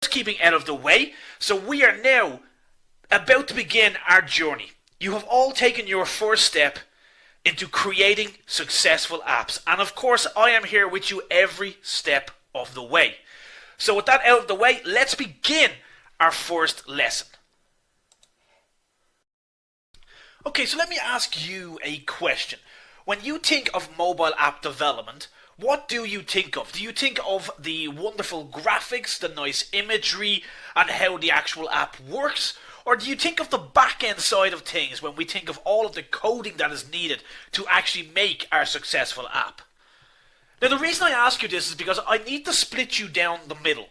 housekeeping out of the way, so we are now about to begin our journey. You have all taken your first step into creating successful apps. And of course, I am here with you every step of the way. So with that out of the way, let's begin our first lesson. Okay, so let me ask you a question. When you think of mobile app development, what do you think of? Do you think of the wonderful graphics, the nice imagery, and how the actual app works? Or do you think of the back-end side of things when we think of all of the coding that is needed to actually make our successful app? Now, the reason I ask you this is because I need to split you down the middle.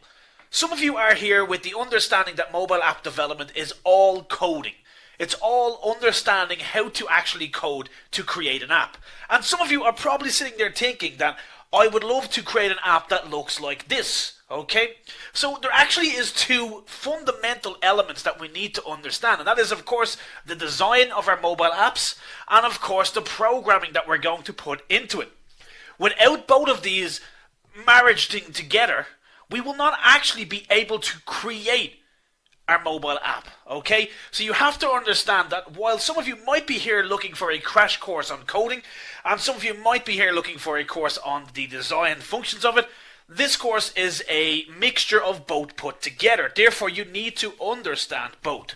Some of you are here with the understanding that mobile app development is all coding. It's all understanding how to actually code to create an app. And some of you are probably sitting there thinking that I would love to create an app that looks like this. Okay? So there actually is two fundamental elements that we need to understand. And that is, of course, the design of our mobile apps and, of course, the programming that we're going to put into it. Without both of these marriaging together, we will not actually be able to create our mobile app, okay? So you have to understand that while some of you might be here looking for a crash course on coding, and some of you might be here looking for a course on the design functions of it, this course is a mixture of both put together. Therefore, you need to understand both.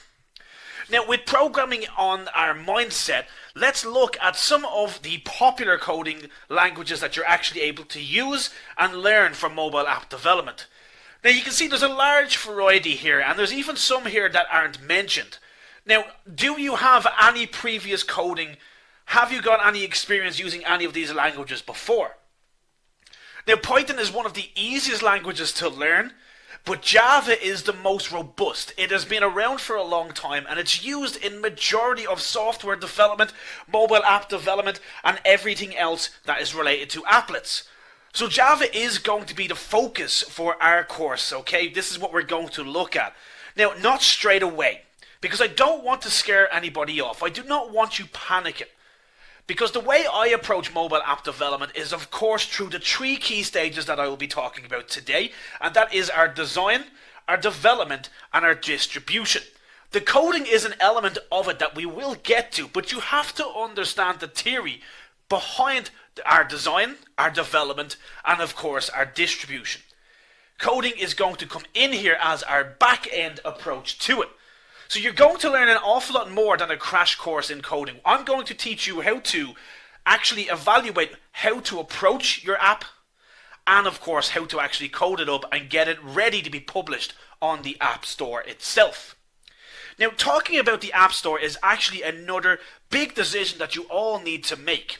Now, with programming on our mindset, let's look at some of the popular coding languages that you're actually able to use and learn from mobile app development. Now you can see there's a large variety here, and there's even some here that aren't mentioned. Now, do you have any previous coding? Have you got any experience using any of these languages before? Now, Python is one of the easiest languages to learn, but Java is the most robust. It has been around for a long time, and it's used in majority of software development, mobile app development, and everything else that is related to applets. So Java is going to be the focus for our course, okay? This is what we're going to look at. Now, not straight away, because I don't want to scare anybody off. I do not want you panicking. Because the way I approach mobile app development is, of course, through the three key stages that I will be talking about today, and that is our design, our development, and our distribution. The coding is an element of it that we will get to, but you have to understand the theory behind our design, our development, and of course our distribution. Coding is going to come in here as our back-end approach to it. So you're going to learn an awful lot more than a crash course in coding. I'm going to teach you how to actually evaluate how to approach your app, and of course how to actually code it up and get it ready to be published on the App Store itself. Now, talking about the App Store is actually another big decision that you all need to make.